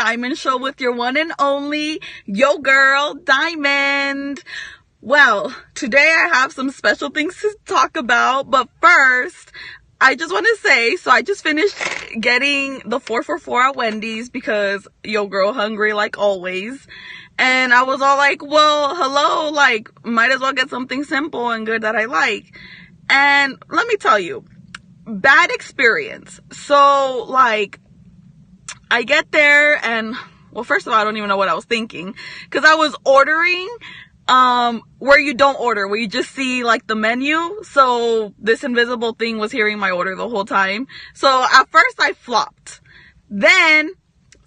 Diamond Show with your one and only, yo girl, Diamond. Well, today I have some special things to talk about, but first, I just want to say, so I just finished getting the 4 for $4 at Wendy's because yo girl hungry like always. And I was all like, well, hello, like, might as well get something simple and good that I like. And let me tell you, bad experience. So, like, I get there and, well, first of all, I don't even know what I was thinking. Because I was ordering where you don't order, where you just see, like, the menu. So, this invisible thing was hearing my order the whole time. So, at first, I flopped. Then,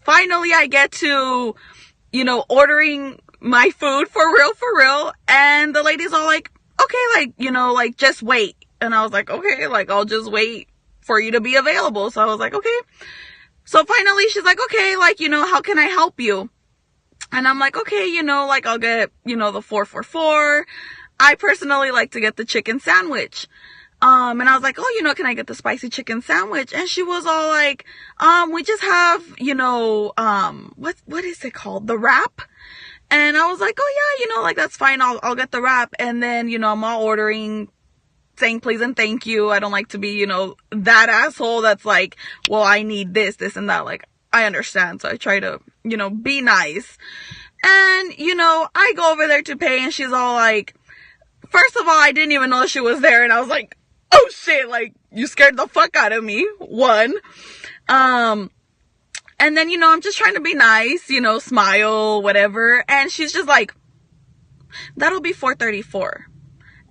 finally, I get to, ordering my food for real. And the lady's all like, okay, like, just wait. And I was like, okay, like, I'll just wait for you to be available. So I was like, okay. So finally she's like, okay, like, how can I help you? And I'm like, okay, like, I'll get, the 4 for $4. I personally like to get the chicken sandwich. And I was like, oh, can I get the spicy chicken sandwich? And she was all like, we just have, what is it called? The wrap. And I was like, oh yeah, like, that's fine. I'll get the wrap. And then, I'm all ordering, saying please and thank you. I don't like to be, that asshole that's like, well, I need this and that. Like, I understand. So I try to, be nice. And, I go over there to pay and she's all like, first of all, I didn't even know she was there. And I was like, oh shit, like, you scared the fuck out of me. One. And then, I'm just trying to be nice, smile, whatever. And she's just like, that'll be $4.34.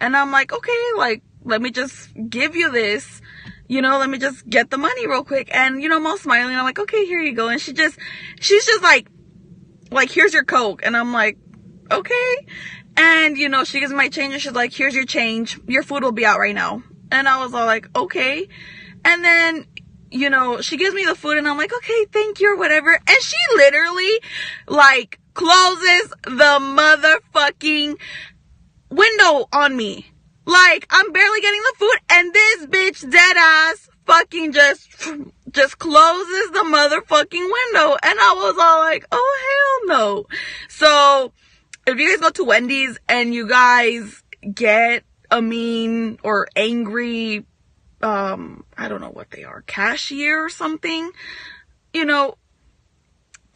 And I'm like, okay, like, let me just give you this, let me just get the money real quick. And, I'm all smiling. I'm like, okay, here you go. And she's just like, here's your Coke. And I'm like, okay. And, she gives me my change and she's like, here's your change. Your food will be out right now. And I was all like, okay. And then, she gives me the food and I'm like, okay, thank you or whatever. And she literally, like, closes the motherfucking window on me. Like, I'm barely getting the food and this bitch dead ass fucking just closes the motherfucking window. And I was all like, oh hell no. So if you guys go to Wendy's and you guys get a mean or angry, I don't know what they are, cashier or something, tell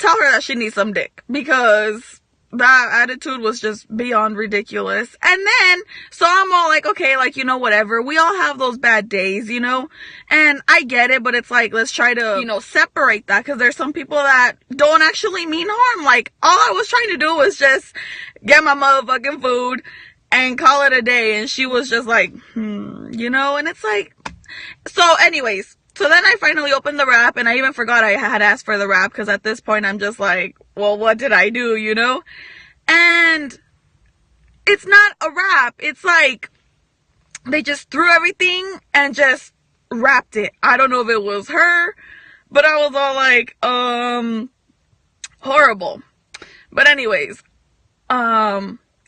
her that she needs some dick, because that attitude was just beyond ridiculous. And then, so I'm all like, okay, like, whatever. We all have those bad days, and I get it, but it's like, let's try to, separate that, because there's some people that don't actually mean harm. Like, all I was trying to do was just get my motherfucking food and call it a day. And she was just like, and it's like, so anyways, so then I finally opened the wrap, and I even forgot I had asked for the wrap, because at this point I'm just like, well, what did I do, And it's not a wrap. It's like they just threw everything and just wrapped it. I don't know if it was her, but I was all like, horrible. But anyways,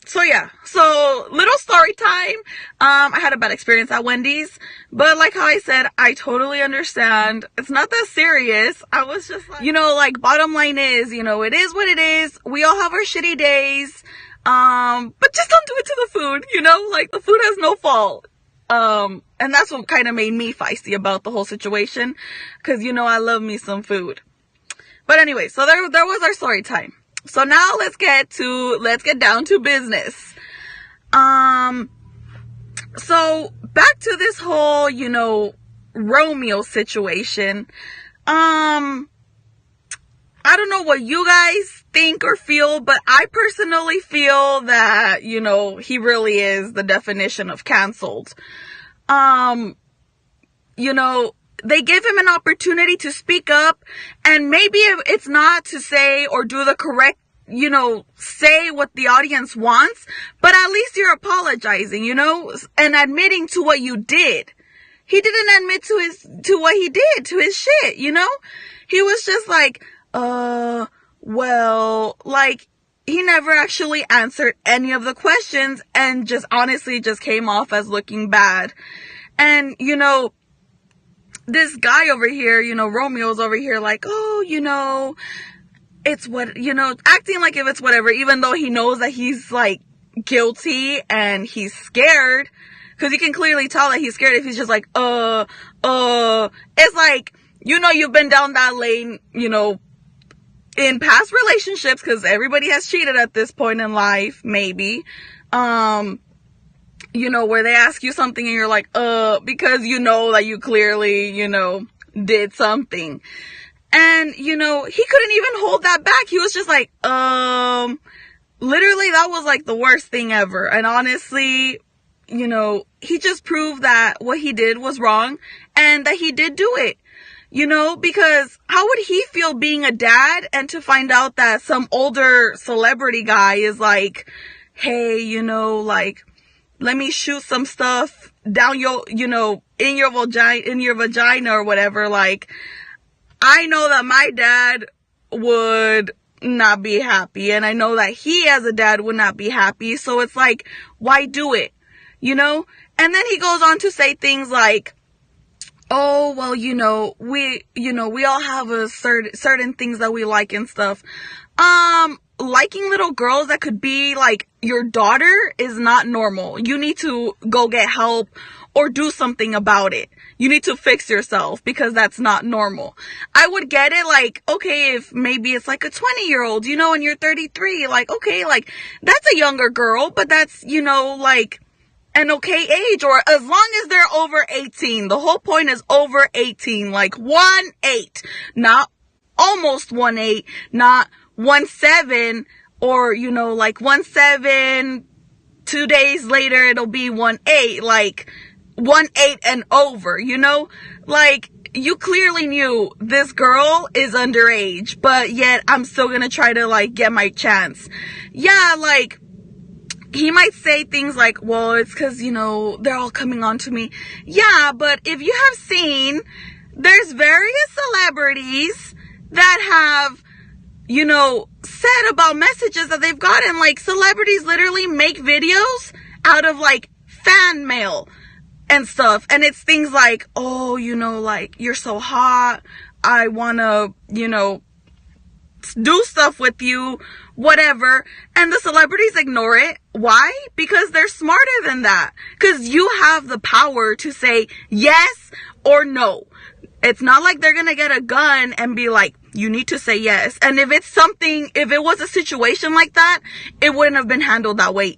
so yeah, so little story time. I had a bad experience at Wendy's, but like how I said, I totally understand. It's not that serious. I was just like, like, bottom line is, it is what it is. We all have our shitty days. But just don't do it to the food, like, the food has no fault. And that's what kind of made me feisty about the whole situation, because, I love me some food. But anyway, so there was our story time. So now let's get down to business. So back to this whole, Romeo situation. I don't know what you guys think or feel, but I personally feel that, he really is the definition of canceled. They give him an opportunity to speak up, and maybe it's not to say or do the correct, say what the audience wants, but at least you're apologizing, and admitting to what you did. He didn't admit to what he did, to his shit, He was just like, well, like, he never actually answered any of the questions and just honestly just came off as looking bad. And, this guy over here, Romeo's over here like, oh, it's what, acting like if it's whatever, even though he knows that he's like guilty and he's scared, because you can clearly tell that he's scared if he's just like, it's like, you've been down that lane, in past relationships, because everybody has cheated at this point in life, maybe, where they ask you something and you're like, because that you clearly, did something. And, he couldn't even hold that back. He was just like, literally that was like the worst thing ever. And honestly, he just proved that what he did was wrong and that he did do it, because how would he feel being a dad and to find out that some older celebrity guy is like, hey, like, let me shoot some stuff down your, in your vagina or whatever. Like, I know that my dad would not be happy, and I know that he as a dad would not be happy. So it's like, why do it? And then he goes on to say things like, oh, well, we all have a certain things that we like and stuff. Liking little girls that could be like your daughter is not normal. You need to go get help or do something about it. You need to fix yourself because that's not normal. I would get it, like, okay, if maybe it's like a 20-year-old, and you're 33, like, okay, like, that's a younger girl, but that's, like, an okay age, or as long as they're over 18. The whole point is over 18, like 1-8, not almost 1-8, not 1-7, or, like 1-7, 2 days later it'll be 1-8, like 1-8 and over, like, you clearly knew this girl is underage, but yet I'm still gonna try to, like, get my chance. Yeah, like, he might say things like, well, it's because, they're all coming on to me. Yeah, but if you have seen, there's various celebrities that have, said about messages that they've gotten. Like, celebrities literally make videos out of, like, fan mail and stuff. And it's things like, oh, like, you're so hot. I want to, do stuff with you, whatever. And the celebrities ignore it. Why? Because they're smarter than that. Because you have the power to say yes or no. It's not like they're gonna get a gun and be like, you need to say yes. And if it was a situation like that, it wouldn't have been handled that way.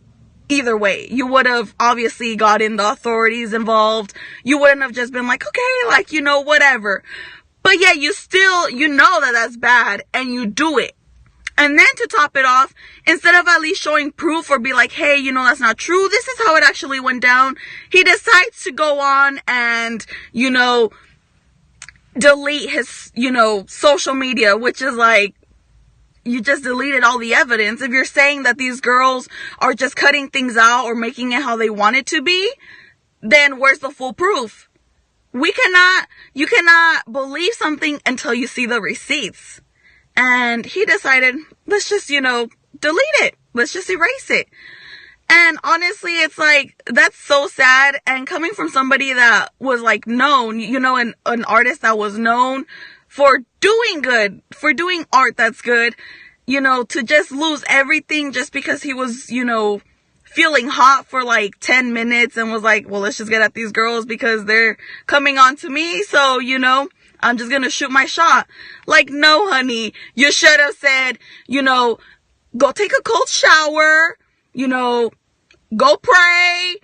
Either way, you would have obviously gotten the authorities involved. You wouldn't have just been like, okay, like, whatever. But yeah, you still, that that's bad, and you do it. And then to top it off, instead of at least showing proof or be like, hey, that's not true, this is how it actually went down, he decides to go on and, delete his, social media, which is like, you just deleted all the evidence. If you're saying that these girls are just cutting things out or making it how they want it to be, then where's the full proof? You cannot believe something until you see the receipts. And he decided, let's just, delete it. Let's just erase it. And honestly, it's like, that's so sad. And coming from somebody that was like known, an artist that was known for doing good, for doing art that's good, to just lose everything just because he was, feeling hot for like 10 minutes and was like, well, let's just get at these girls because they're coming on to me. So, I'm just gonna shoot my shot. Like, no, honey, you should have said, go take a cold shower, go pray,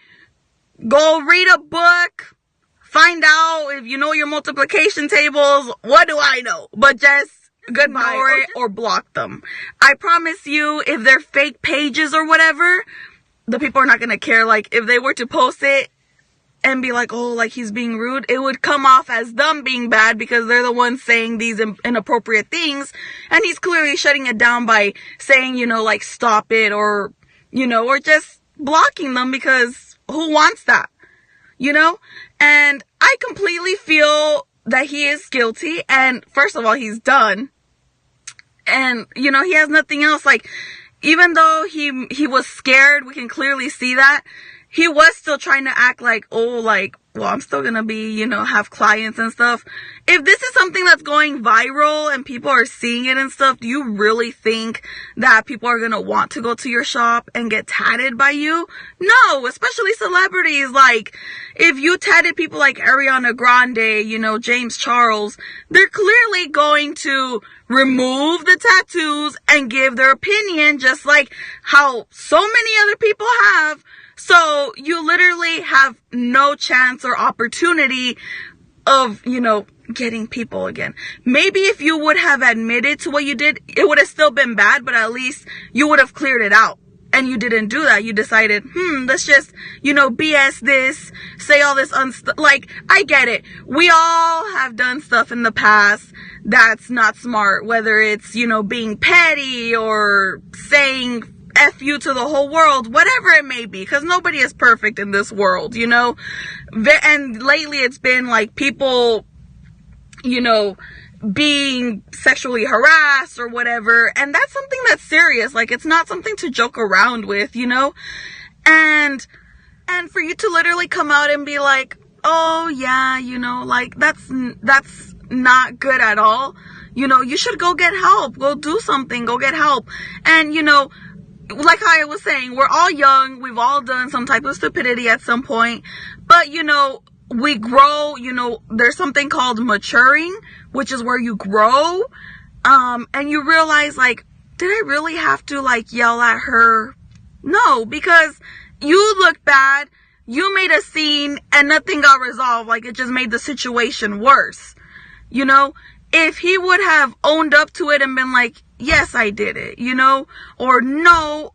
go read a book, find out if you know your multiplication tables. What do I know? But just ignore it or block them. I promise you, if they're fake pages or whatever, the people are not gonna care. Like, if they were to post it and be like, oh, like, he's being rude, it would come off as them being bad because they're the ones saying these inappropriate things, and he's clearly shutting it down by saying, like, stop it, or, or just blocking them, because who wants that, And I completely feel that he is guilty, and first of all, he's done, and, he has nothing else. Like, even though he was scared, we can clearly see that, he was still trying to act like, oh, like, well, I'm still gonna be, you know, have clients and stuff. If this is something that's going viral and people are seeing it and stuff, do you really think that people are gonna want to go to your shop and get tatted by you? No, especially celebrities. Like, if you tatted people like Ariana Grande, you know, James Charles, they're clearly going to remove the tattoos and give their opinion, just like how so many other people have. So you literally have no chance or opportunity of, you know, getting people again. Maybe if you would have admitted to what you did, it would have still been bad, but at least you would have cleared it out. And you didn't do that. You decided, let's just, you know, BS this, say all this like, I get it. We all have done stuff in the past that's not smart, whether it's, you know, being petty or saying F you to the whole world, whatever it may be, because nobody is perfect in this world, you know. And lately it's been like people, you know, being sexually harassed or whatever, and that's something that's serious. Like, it's not something to joke around with, you know. And for you to literally come out and be like, oh yeah, you know, like, that's not good at all. You know, you should go get help, go do something, go get help. And, you know, like I was saying, we're all young, we've all done some type of stupidity at some point, but, you know, we grow, you know, there's something called maturing, which is where you grow, and you realize, like, did I really have to, like, yell at her? No, because you look bad, you made a scene, and nothing got resolved. Like, it just made the situation worse, you know? If he would have owned up to it and been like, yes, I did it, you know, or no,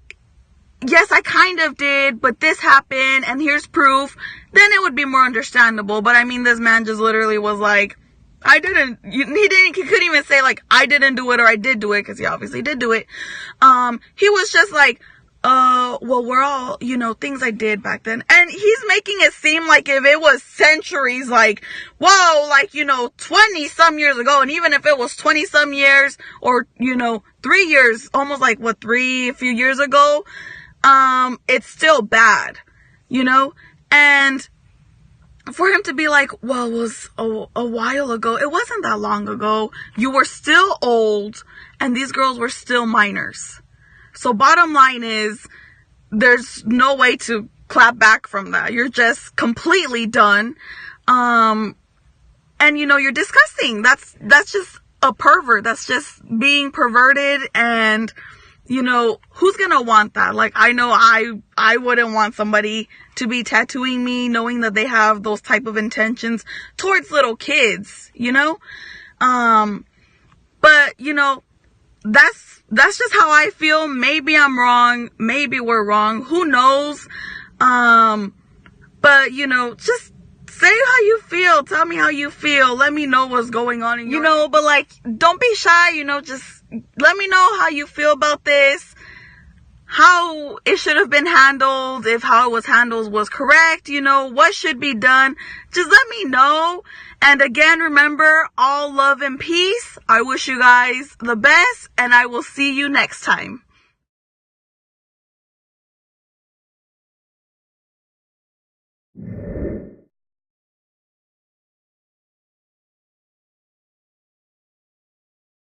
yes, I kind of did, but this happened and here's proof, then it would be more understandable. But I mean, this man just literally was like, I didn't, he couldn't even say like, I didn't do it or I did do it, because he obviously did do it. He was just like, well, we're all, you know, things I did back then. And he's making it seem like if it was centuries, like, whoa, like, you know, 20 some years ago. And even if it was 20 some years or, you know, 3 years, almost like what, a few years ago, it's still bad, you know? And for him to be like, well, it was a while ago. It wasn't that long ago. You were still old and these girls were still minors. So bottom line is, there's no way to clap back from that. You're just completely done. And you know, you're disgusting. That's just a pervert. That's just being perverted. And, you know, who's gonna want that? Like, I know I wouldn't want somebody to be tattooing me knowing that they have those type of intentions towards little kids, you know? But, you know, that's just how I feel. Maybe I'm wrong. Maybe we're wrong. Who knows? But, you know, just say how you feel. Tell me how you feel. Let me know what's going on in your, you know, but like, don't be shy, you know, just let me know how you feel about this, how it should have been handled, if how it was handled was correct, you know, what should be done. Just let me know. And again, remember, all love and peace. I wish you guys the best, and I will see you next time.